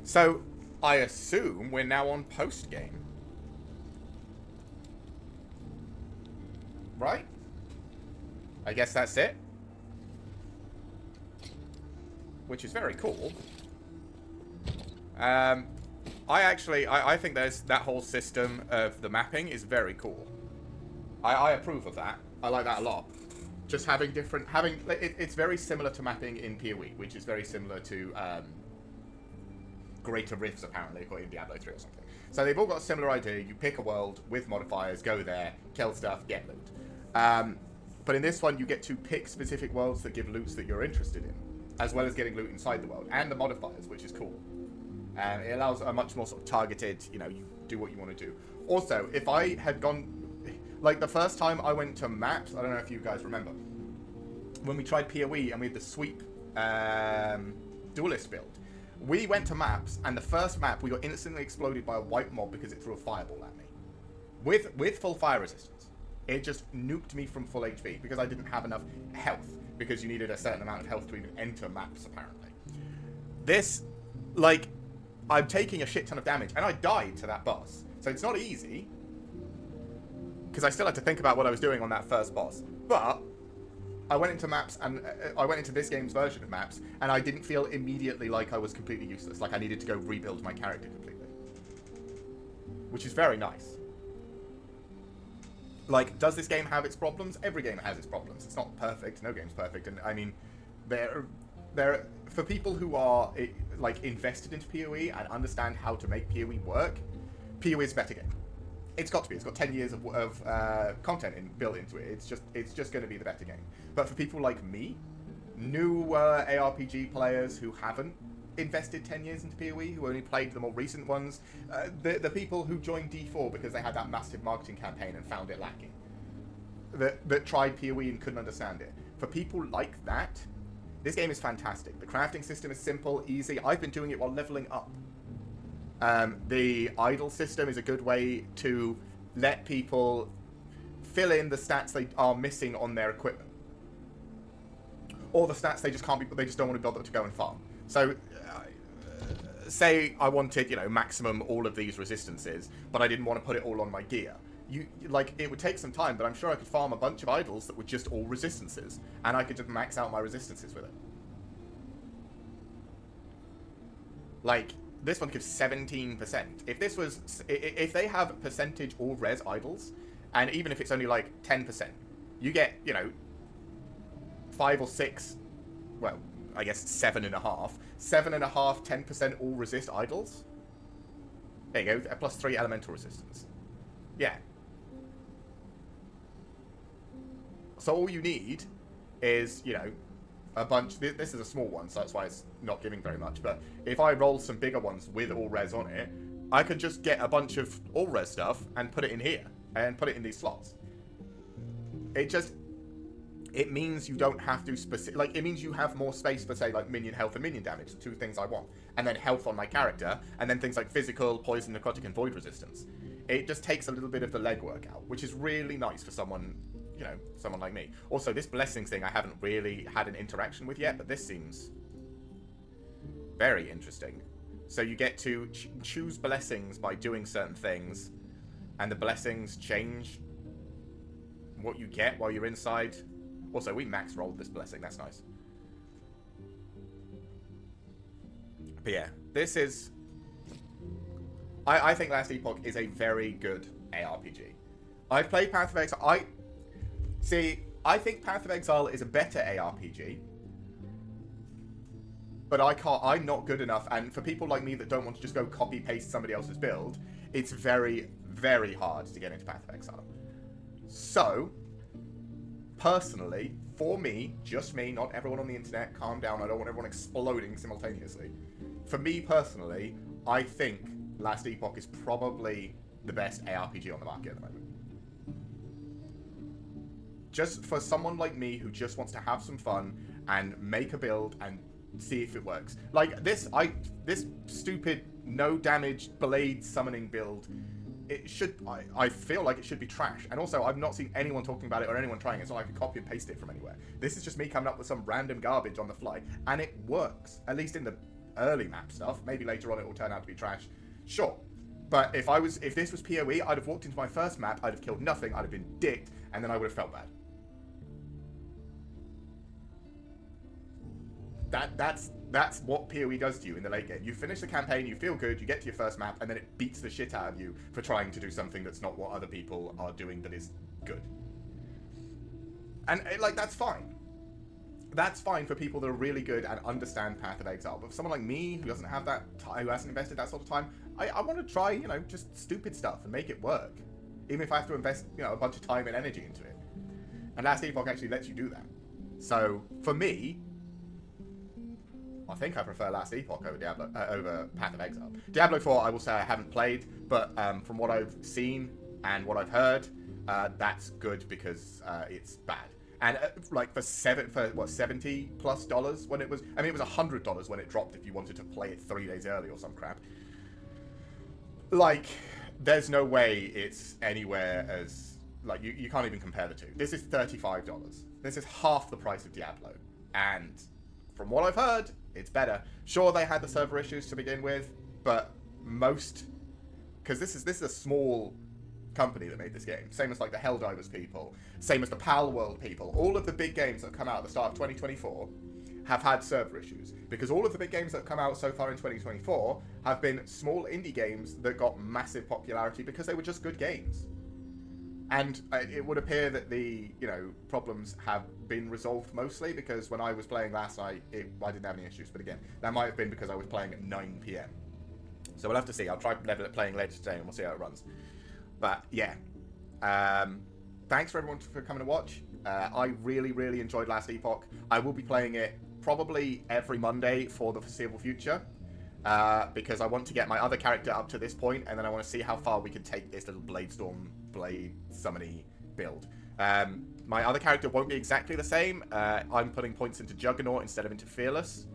So, I assume we're now on post-game. Right? I guess that's it. Which is very cool. I think that whole system of the mapping is very cool. I approve of that. I like that a lot. Just having different, it's very similar to mapping in PoE, which is very similar to Greater Rifts, apparently, according to Diablo 3 or something. So they've all got a similar idea. You pick a world with modifiers, go there, kill stuff, get loot. But in this one, you get to pick specific worlds that give loots that you're interested in, as well as getting loot inside the world, and the modifiers, which is cool. And it allows a much more sort of targeted, you do what you want to do. Also, if I had gone, like the first time I went to maps, I don't know if you guys remember, when we tried PoE and we had the sweep duelist build, we went to maps, and the first map we got instantly exploded by a white mob because it threw a fireball at me. With full fire resistance. It just nuked me from full HP because I didn't have enough health, because you needed a certain amount of health to even enter maps, apparently. This, like, I'm taking a shit ton of damage, and I died to that boss. So it's not easy, because I still had to think about what I was doing on that first boss. But I went into maps, and I went into this game's version of maps, and I didn't feel immediately like I was completely useless, like I needed to go rebuild my character completely. Which is very nice. Like, does this game have its problems? Every game has its problems. It's not perfect. No game's perfect. And I mean, there, for people who are like invested into PoE and understand how to make PoE work, PoE is a better game. It's got to be. It's got 10 years of content built into it. It's just going to be the better game. But for people like me, new ARPG players who haven't invested 10 years into PoE, who only played the more recent ones, the people who joined D4 because they had that massive marketing campaign and found it lacking, that tried PoE and couldn't understand it. For people like that, this game is fantastic. The crafting system is simple, easy. I've been doing it while leveling up. The idle system is a good way to let people fill in the stats they are missing on their equipment, or the stats they just don't want to bother to go and farm. So, say I wanted, maximum all of these resistances, but I didn't want to put it all on my gear. It would take some time, but I'm sure I could farm a bunch of idols that were just all resistances, and I could just max out my resistances with it. Like, this one gives 17%. If they have percentage all res idols, and even if it's only like 10%, you get, 5 or 6, well, I guess 7.5, 10% all resist idols. There you go, plus 3 elemental resistance. Yeah. So all you need is, a bunch. This is a small one, so that's why it's not giving very much. But if I roll some bigger ones with all res on it, I could just get a bunch of all res stuff and put it in here and put it in these slots. It means you don't have to it means you have more space for, say, like minion health and minion damage, the two things I want, and then health on my character, and then things like physical, poison, necrotic, and void resistance. It just takes a little bit of the legwork out, which is really nice for someone, someone like me. Also, this blessings thing I haven't really had an interaction with yet, but this seems very interesting. So you get to choose blessings by doing certain things, and the blessings change what you get while you're inside. Also, we max rolled this blessing. That's nice. But yeah, this is... I think Last Epoch is a very good ARPG. I've played Path of Exile. I think Path of Exile is a better ARPG. But I'm not good enough. And for people like me that don't want to just go copy-paste somebody else's build, it's very, very hard to get into Path of Exile. So... personally, for me, just me, not everyone on the internet, calm down, I don't want everyone exploding simultaneously. For me personally, I think Last Epoch is probably the best ARPG on the market at the moment. Just for someone like me who just wants to have some fun and make a build and see if it works. Like this stupid no damage blade summoning build, I feel like it should be trash. And also, I've not seen anyone talking about it or anyone trying it. It's not like I could copy and paste it from anywhere. This is just me coming up with some random garbage on the fly. And it works. At least in the early map stuff. Maybe later on it will turn out to be trash. Sure. But if this was PoE, I'd have walked into my first map, I'd have killed nothing, I'd have been dicked, and then I would have felt bad. That's what PoE does to you in the late game. You finish the campaign, you feel good, you get to your first map, and then it beats the shit out of you for trying to do something that's not what other people are doing that is good. And, like, that's fine. That's fine for people that are really good and understand Path of Exile. But for someone like me, who doesn't have that time, who hasn't invested that sort of time, I want to try, you know, just stupid stuff and make it work. Even if I have to invest, you know, a bunch of time and energy into it. And Last Epoch actually lets you do that. So, for me, I think I prefer Last Epoch over Path of Exile. Diablo 4, I will say I haven't played, but from what I've seen and what I've heard, that's good because it's bad. And like for $70+ when it was, I mean, it was $100 when it dropped if you wanted to play it 3 days early or some crap. Like, there's no way it's anywhere as, like, you can't even compare the two. This is $35. This is half the price of Diablo. And from what I've heard, it's better. Sure, they had the server issues to begin with, but most, because this is a small company that made this game. Same as like the Helldivers people, same as the Pal World people. All of the big games that have come out at the start of 2024 have had server issues, because all of the big games that have come out so far in 2024 have been small indie games that got massive popularity because they were just good games. And it would appear that the, you know, problems have been resolved mostly, because when I was playing last night, I didn't have any issues. But again, that might have been because I was playing at 9 PM. So we'll have to see. I'll try playing later today and we'll see how it runs. But yeah, thanks for everyone for coming to watch. I really, really enjoyed Last Epoch. I will be playing it probably every Monday for the foreseeable future, because I want to get my other character up to this point, and then I want to see how far we can take this little Bladestorm Blade Summony build. My other character won't be exactly the same. I'm putting points into Juggernaut instead of into Fearless,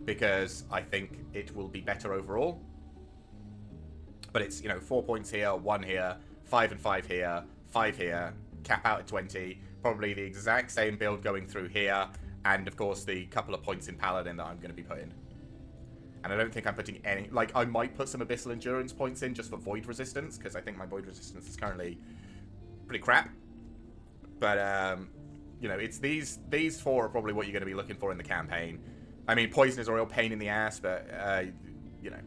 because I think it will be better overall. But it's, you know, 4 points here, 1 here, 5 and 5 here, 5 here, cap out at 20. Probably the exact same build going through here, and of course the couple of points in Paladin that I'm going to be putting. And I don't think I'm putting any, like, I might put some Abyssal Endurance points in just for Void Resistance, because I think my Void Resistance is currently pretty crap. But, you know, it's these 4 are probably what you're going to be looking for in the campaign. I mean, Poison is a real pain in the ass, but, you know.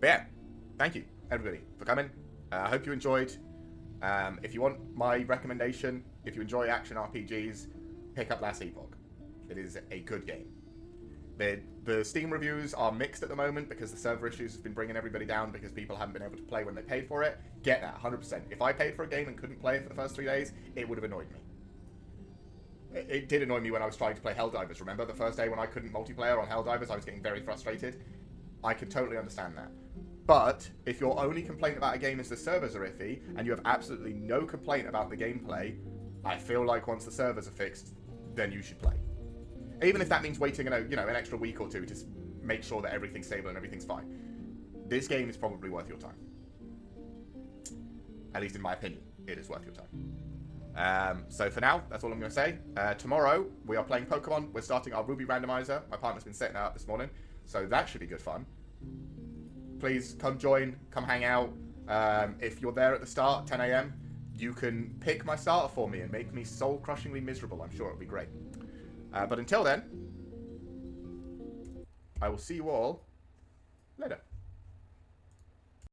But yeah, thank you, everybody, for coming. I hope you enjoyed. If you want my recommendation, if you enjoy action RPGs, pick up Last Epoch. It is a good game. The Steam reviews are mixed at the moment because the server issues have been bringing everybody down because people haven't been able to play when they paid for it. Get that, 100%. If I paid for a game and couldn't play it for the first 3 days, it would have annoyed me. It did annoy me when I was trying to play Helldivers. Remember the first day when I couldn't multiplayer on Helldivers? I was getting very frustrated. I can totally understand that. But if your only complaint about a game is the servers are iffy, and you have absolutely no complaint about the gameplay, I feel like once the servers are fixed, then you should play. Even if that means waiting, you know, an extra week or two to make sure that everything's stable and everything's fine. This game is probably worth your time. At least in my opinion, it is worth your time. So for now, that's all I'm going to say. Tomorrow, we are playing Pokemon. We're starting our Ruby Randomizer. My partner's been setting that up this morning, so that should be good fun. Please come join, come hang out. If you're there at the start, 10 AM, you can pick my starter for me and make me soul-crushingly miserable. I'm sure it'll be great. But until then, I will see you all later.